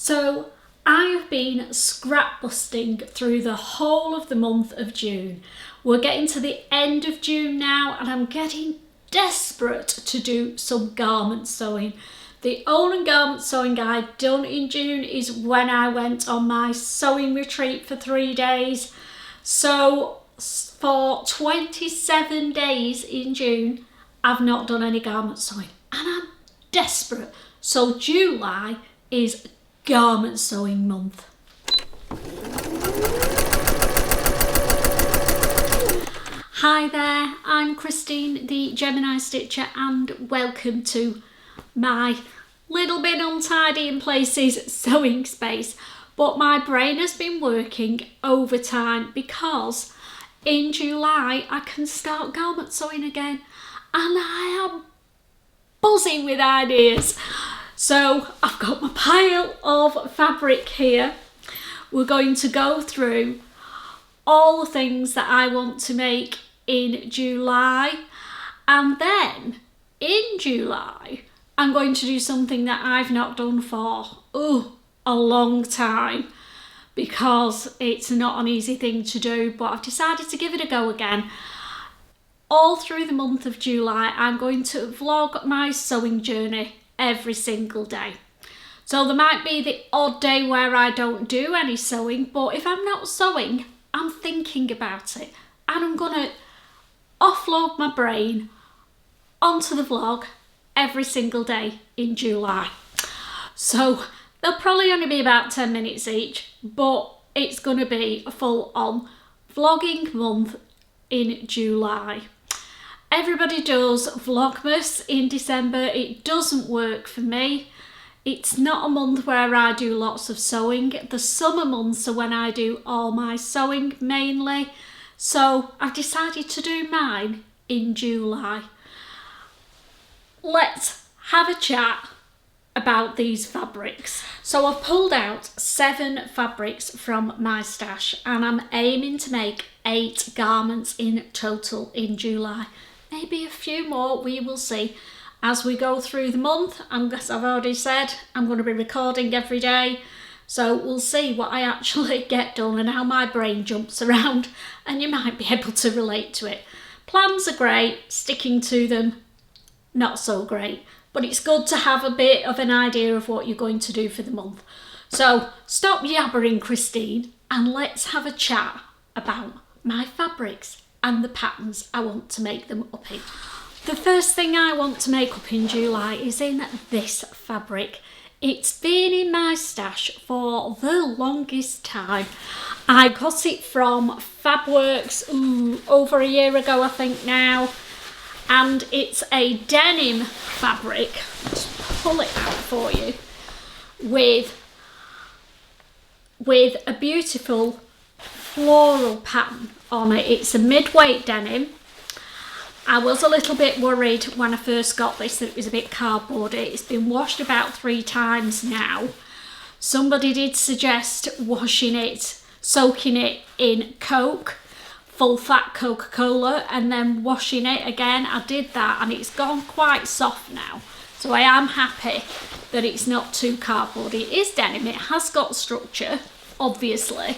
So I have been scrap busting through the whole of the month of June. We're getting to the end of June now and I'm getting desperate to do some garment sewing. The only garment sewing I've done in June is when I went on my sewing retreat for 3 days. So for 27 days in June, I've not done any garment sewing and I'm desperate. So July is garment sewing month. Hi there, I'm Christine, the Gemini Stitcher, and welcome to my little bit untidy in places sewing space. But my brain has been working overtime because in July I can start garment sewing again and I am buzzing with ideas. So I've got my pile of fabric here. We're going to go through all the things that I want to make in July, and then in July I'm going to do something that I've not done for a long time because it's not an easy thing to do, but I've decided to give it a go again. All through the month of July I'm going to vlog my sewing journey every single day. So there might be the odd day where I don't do any sewing, but if I'm not sewing, I'm thinking about it and I'm gonna offload my brain onto the vlog every single day in July. So they'll probably only be about 10 minutes each, but it's gonna be a full on vlogging month in July. Everybody does Vlogmas in December. It doesn't work for me. It's not a month where I do lots of sewing. The summer months are when I do all my sewing mainly. So I've decided to do mine in July. Let's have a chat about these fabrics. So I've pulled out 7 fabrics from my stash and I'm aiming to make 8 garments in total in July. Maybe a few more, we will see. As we go through the month, as I've already said, I'm going to be recording every day. So we'll see what I actually get done and how my brain jumps around, and you might be able to relate to it. Plans are great, sticking to them, not so great. But it's good to have a bit of an idea of what you're going to do for the month. So stop yabbering, Christine, and let's have a chat about my fabrics and the patterns I want to make them up in. The first thing I want to make up in July is in this fabric. It's been in my stash for the longest time. I got it from Fabworks over a year ago, I think now. And it's a denim fabric. Just pull it out for you. With a beautiful floral pattern on it. It's a mid-weight denim. I was a little bit worried when I first got this that it was a bit cardboardy. It's been washed about 3 times now. Somebody did suggest washing it, soaking it in Coke, full fat Coca-Cola, and then washing it again. I did that and it's gone quite soft now. So I am happy that it's not too cardboardy. It is denim, it has got structure, obviously,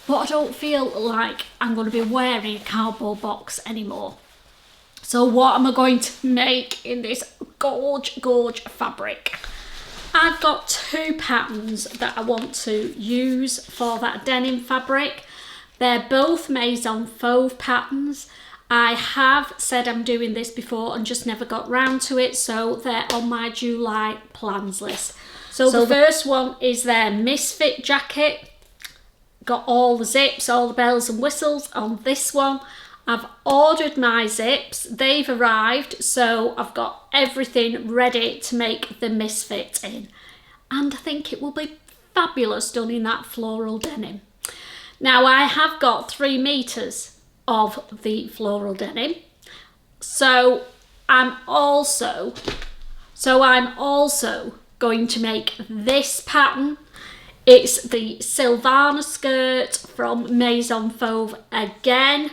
but I don't feel like I'm going to be wearing a cardboard box anymore. So what am I going to make in this gorge fabric? I've got 2 patterns that I want to use for that denim fabric. They're both Maison Fauve patterns. I have said I'm doing this before and just never got round to it, so they're on my July plans list. So the first one is their Misfit jacket. Got all the zips, all the bells and whistles on this one. I've ordered my zips, they've arrived, so I've got everything ready to make the Misfit in. And I think it will be fabulous done in that floral denim. Now I have got 3 meters of the floral denim. So I'm also going to make this pattern. It's the Silvana skirt from Maison Fauve again.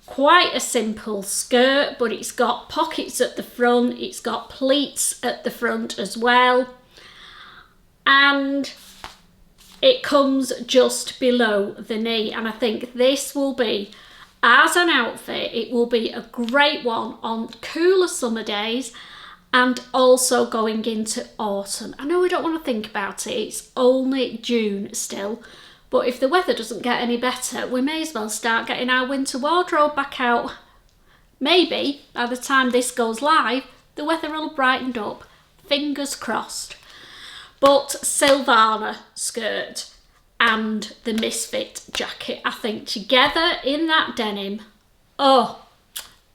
Quite a simple skirt, but it's got pockets at the front, it's got pleats at the front as well. and it comes just below the knee, and I think this will be, as an outfit, it will be a great one on cooler summer days and also going into autumn. I know we don't want to think about it, it's only June still, but if the weather doesn't get any better, we may as well start getting our winter wardrobe back out. Maybe by the time this goes live, the weather will have brightened up. Fingers crossed. But Silvana skirt and the Misfit jacket, I think together in that denim, oh,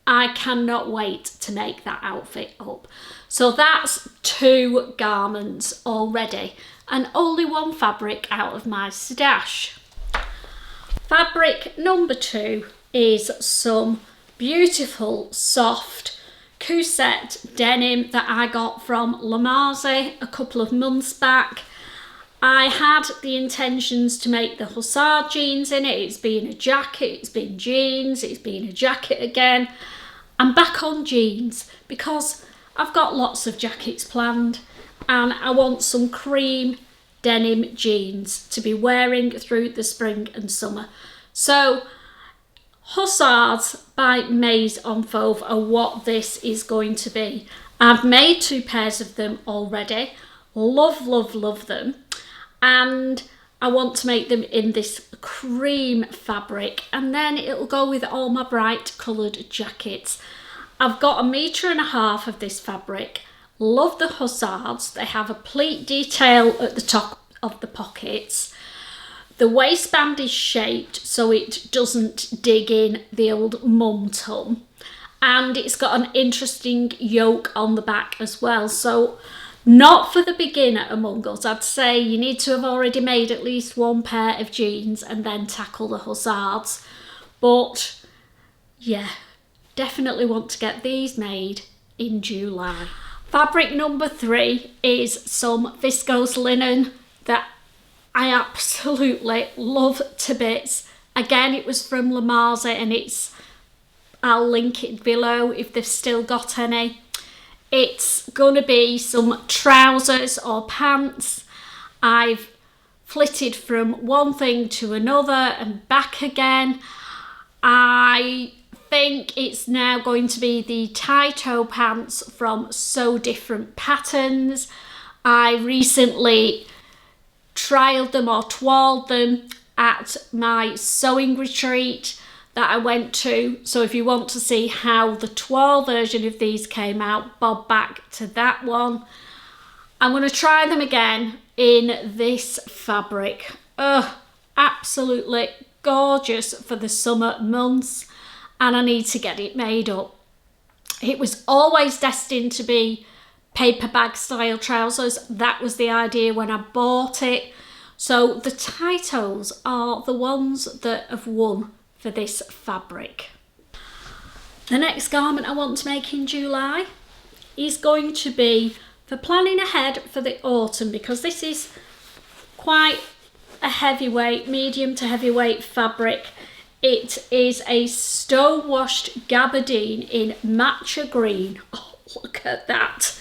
I cannot wait to make that outfit up. So that's 2 garments already and only 1 fabric out of my stash. Fabric number 2 is some beautiful soft Cousette denim that I got from Maison a couple of months back. I had the intentions to make the Hussard jeans in it. It's been a jacket, it's been jeans, it's been a jacket again. I'm back on jeans because I've got lots of jackets planned and I want some cream denim jeans to be wearing through the spring and summer. So Hussards by Maison Fauve are what this is going to be. I've made 2 pairs of them already. Love, love, love them. And I want to make them in this cream fabric, and then it'll go with all my bright coloured jackets. I've got 1.5 meters of this fabric. Love the Hussards. They have a pleat detail at the top of the pockets. The waistband is shaped so it doesn't dig in the old mum tum, and it's got an interesting yoke on the back as well. So not for the beginner among us. I'd say you need to have already made at least 1 pair of jeans and then tackle the Hussards. But yeah, definitely want to get these made in July. Fabric number 3 is some viscose linen that I absolutely love to bits. Again, it was from Maison and I'll link it below if they've still got any. It's gonna be some trousers or pants. I've flitted from one thing to another and back again. I think it's now going to be the Tyto pants from So Different Patterns. I recently trialed them or toiled them at my sewing retreat that I went to. So if you want to see how the toile version of these came out, bob back to that one. I'm going to try them again in this fabric. Absolutely gorgeous for the summer months, and I need to get it made up. It was always destined to be paper bag style trousers. That was the idea when I bought it. So the Tytos are the ones that have won for this fabric. The next garment I want to make in July is going to be for planning ahead for the autumn, because this is quite a heavyweight, medium to heavyweight fabric. It is a stone-washed gabardine in matcha green. Oh, look at that.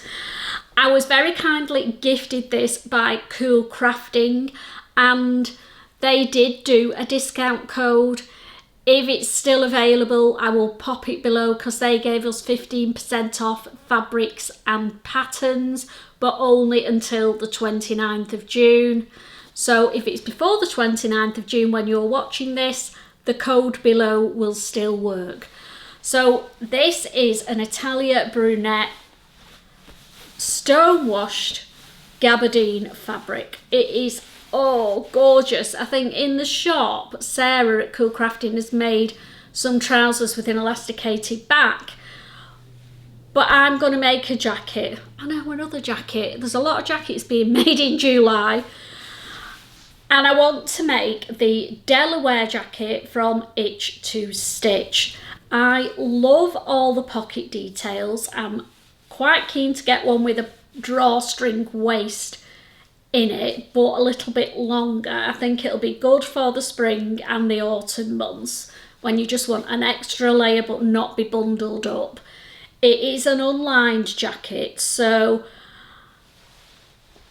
I was very kindly gifted this by Cool Crafting, and they did do a discount code. If it's still available, I will pop it below, because they gave us 15% off fabrics and patterns, but only until the 29th of June. So if it's before the 29th of June when you're watching this, the code below will still work. So this is an Italia brunette stone washed gabardine fabric. It is gorgeous. I think in the shop Sarah at Cool Crafting has made some trousers with an elasticated back, but I'm going to make a jacket. I know, another jacket. There's a lot of jackets being made in July, and I want to make the Delaware jacket from Itch to Stitch. I love all the pocket details. I'm quite keen to get one with a drawstring waist in it, but a little bit longer. I think it'll be good for the spring and the autumn months when you just want an extra layer but not be bundled up. It is an unlined jacket, so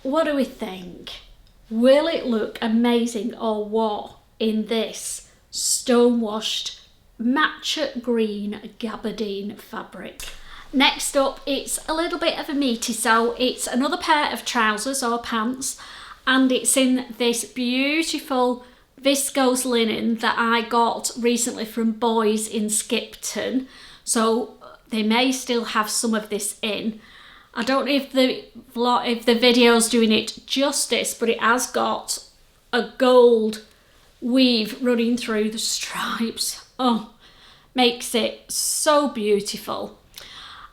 what do we think? Will it look amazing or what in this stonewashed matcha green gabardine fabric? Next up, it's a little bit of a meaty, so it's another pair of trousers or pants, and it's in this beautiful viscose linen that I got recently from Boys in Skipton, so they may still have some of this in. I don't know if the video's doing it justice, but it has got a gold weave running through the stripes. Oh, makes it so beautiful.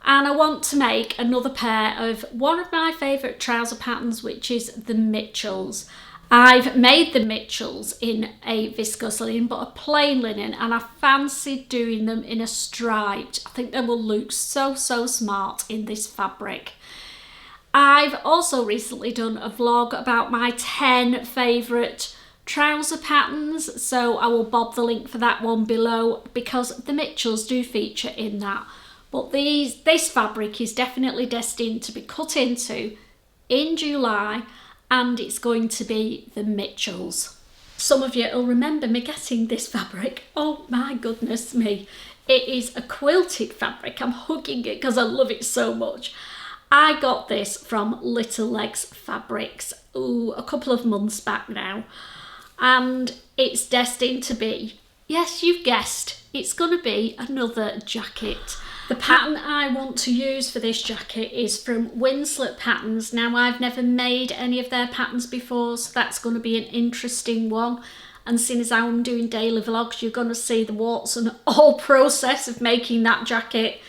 And I want to make another pair of one of my favourite trouser patterns, which is the Mitchells. I've made the Mitchells in a viscose linen, but a plain linen, and I fancied doing them in a striped. I think they will look so smart in this fabric. I've also recently done a vlog about my 10 favourite trouser patterns, so I will bob the link for that one below because the Mitchells do feature in that. But this fabric is definitely destined to be cut into in July, and it's going to be the Mitchells. Some of you will remember me getting this fabric. Oh my goodness me. It is a quilted fabric. I'm hugging it because I love it so much. I got this from Little Legs Fabrics, a couple of months back now. And it's destined to be, yes, you've guessed, it's going to be another jacket. The pattern I want to use for this jacket is from Winslet Patterns. Now, I've never made any of their patterns before, so that's going to be an interesting one. And seeing as I'm doing daily vlogs, you're going to see the warts and all process of making that jacket.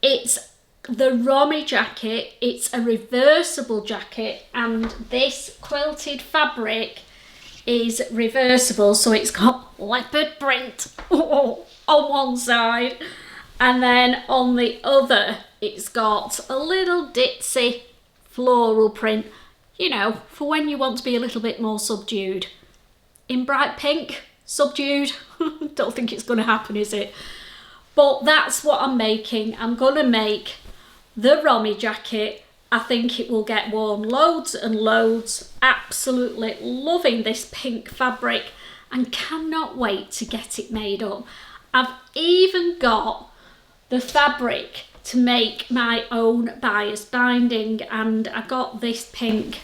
It's the Romy jacket. It's a reversible jacket, and this quilted fabric is reversible, so it's got leopard print on one side. And then on the other, it's got a little ditzy floral print, you know, for when you want to be a little bit more subdued. In bright pink, subdued, don't think it's going to happen, is it? But that's what I'm making. I'm going to make the Romy jacket. I think it will get worn loads and loads. Absolutely loving this pink fabric and cannot wait to get it made up. I've even got the fabric to make my own bias binding, and I got this pink.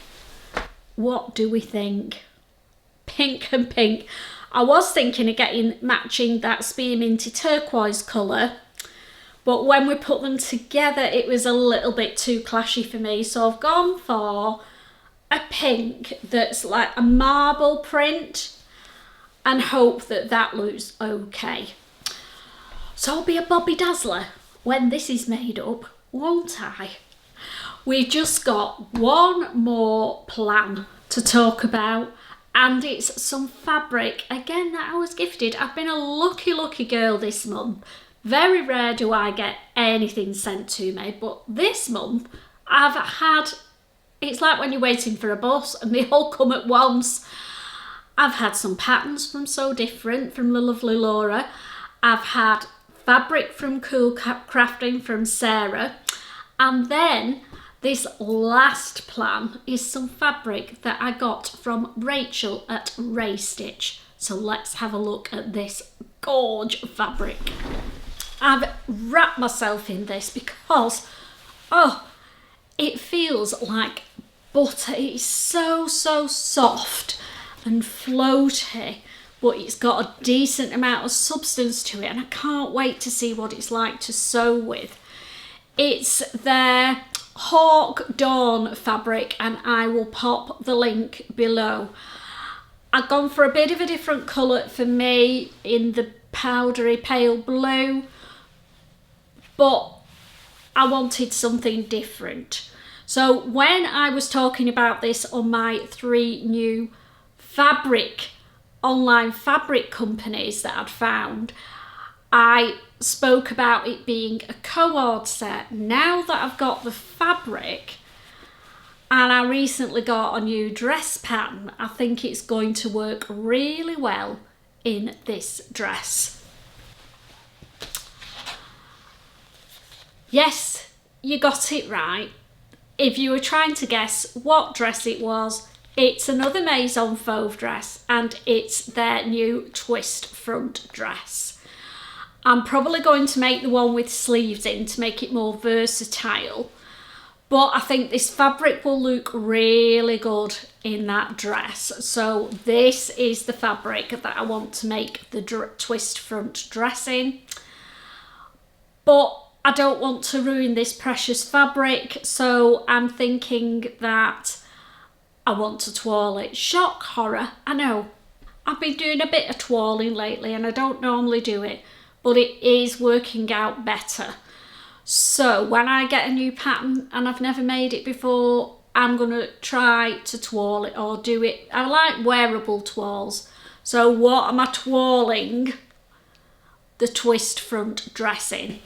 What do we think? Pink and pink. I was thinking of getting matching that spearminty turquoise colour, but when we put them together it was a little bit too clashy for me, so I've gone for a pink that's like a marble print and hope that that looks okay. So I'll be a Bobby Dazzler when this is made up, won't I? We've just got one more plan to talk about, and it's some fabric, again, that I was gifted. I've been a lucky girl this month. Very rare do I get anything sent to me, but this month I've had, it's like when you're waiting for a bus and they all come at once. I've had some patterns from So Different from the lovely Laura. I've had fabric from Cool Crafting from Sarah, and then this last plan is some fabric that I got from Rachel at Ray Stitch. So let's have a look at this gorge fabric. I've wrapped myself in this because, oh, it feels like butter. It's so soft and floaty, but it's got a decent amount of substance to it, and I can't wait to see what it's like to sew with. It's their Hawk Dawn fabric, and I will pop the link below. I've gone for a bit of a different colour for me in the powdery pale blue, but I wanted something different. So when I was talking about this on my 3 new online fabric companies that I'd found, I spoke about it being a cord set. Now that I've got the fabric and I recently got a new dress pattern, I think it's going to work really well in this dress. Yes, you got it right. if you were trying to guess what dress it was, it's another Maison Fauve dress, and it's their new twist front dress. I'm probably going to make the one with sleeves in to make it more versatile, but I think this fabric will look really good in that dress. So this is the fabric that I want to make the twist front dress in. But I don't want to ruin this precious fabric, so I'm thinking that I want to twirl it. Shock horror, I know. I've been doing a bit of twirling lately and I don't normally do it, but it is working out better. So when I get a new pattern and I've never made it before, I'm going to try to twirl it or do it. I like wearable twirls. So what am I twirling the twist front dress in?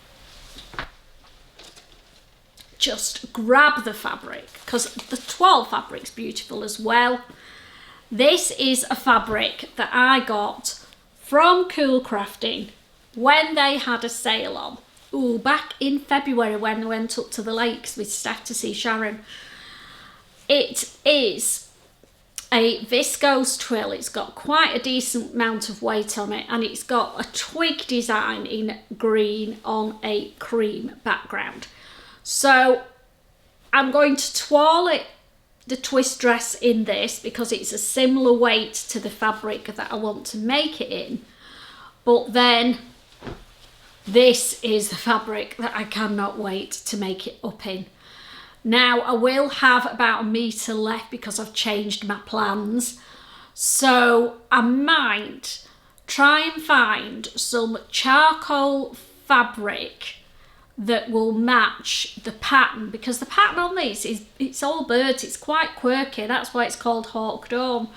Just grab the fabric, because the twirl fabric's beautiful as well. This is a fabric that I got from Cool Crafting when they had a sale on. Ooh, back in February when I went up to the lakes with Steph to see Sharon. It is a viscose twill. It's got quite a decent amount of weight on it, and it's got a twig design in green on a cream background. So I'm going to twirl it, the twist dress in this, because it's a similar weight to the fabric that I want to make it in. But then this is the fabric that I cannot wait to make it up in. Now I will have about 1 metre left because I've changed my plans. So I might try and find some charcoal fabric that will match the pattern, because the pattern on this is, it's all birds, it's quite quirky, that's why it's called Hawk Dawn.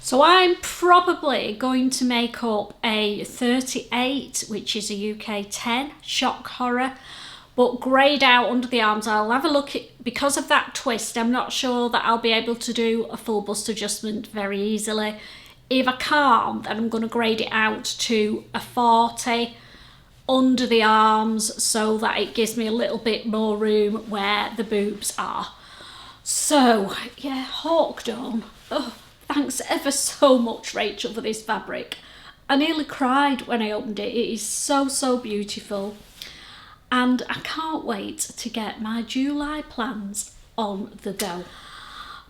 So I'm probably going to make up a 38, which is a UK 10, shock horror, but greyed out under the arms. I'll have a look at, because of that twist, I'm not sure that I'll be able to do a full bust adjustment very easily. If I can't, then I'm going to grade it out to a 40 under the arms, so that it gives me a little bit more room where the boobs are. So yeah, Hawk Dawn. Oh, thanks ever so much, Rachel, for this fabric. I nearly cried when I opened it. It is so, so beautiful. And I can't wait to get my July plans on the go.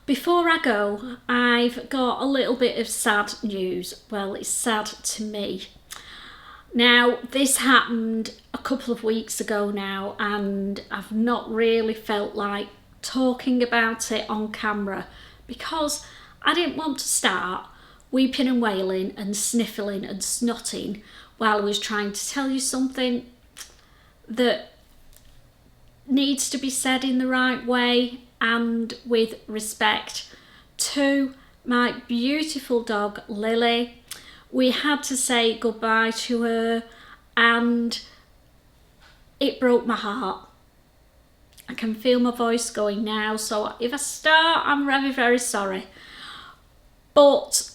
Before I go, I've got a little bit of sad news. Well, it's sad to me. Now, this happened a couple of weeks ago now, and I've not really felt like talking about it on camera because I didn't want to start weeping and wailing and sniffling and snotting while I was trying to tell you something that needs to be said in the right way and with respect to my beautiful dog Lily. We had to say goodbye to her and it broke my heart. I can feel my voice going now, so if I start, I'm very, very sorry. But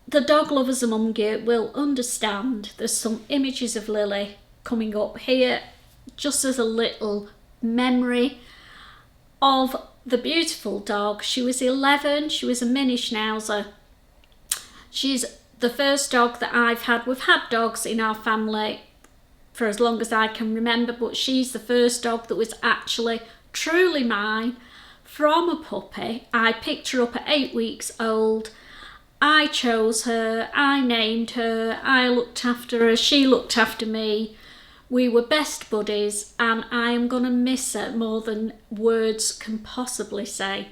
the dog lovers among you will understand. There's some images of Lily coming up here just as a little memory of the beautiful dog. She was 11, she was a mini schnauzer. She's the first dog that I've had. We've had dogs in our family for as long as I can remember, but she's the first dog that was actually truly mine from a puppy. I picked her up at 8 weeks old. I chose her, I named her, I looked after her, she looked after me. We were best buddies, and I am going to miss her more than words can possibly say.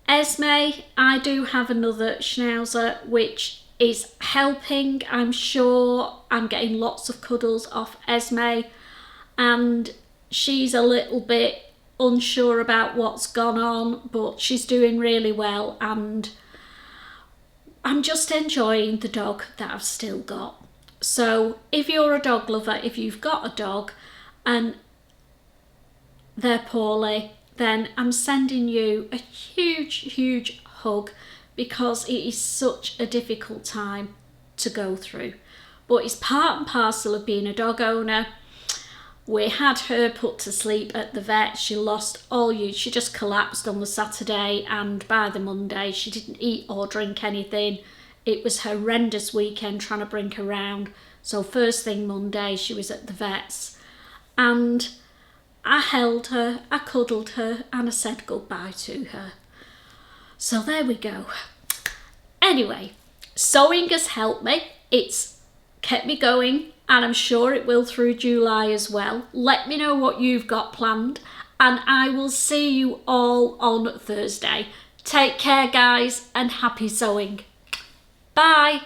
Esme, I do have another schnauzer which is helping. I'm sure I'm getting lots of cuddles off Esme, and she's a little bit unsure about what's gone on, but she's doing really well, and I'm just enjoying the dog that I've still got. So if you're a dog lover, if you've got a dog and they're poorly, then I'm sending you a huge, huge hug, because it is such a difficult time to go through. But it's part and parcel of being a dog owner. We had her put to sleep at the vet. She lost all use. She just collapsed on the Saturday, and by the Monday she didn't eat or drink anything. It was a horrendous weekend trying to bring her round. So first thing Monday she was at the vet's, and I held her, I cuddled her, and I said goodbye to her. So there we go. Anyway, sewing has helped me. It's kept me going, and I'm sure it will through July as well. Let me know what you've got planned, and I will see you all on Thursday. Take care, guys, and happy sewing. Bye.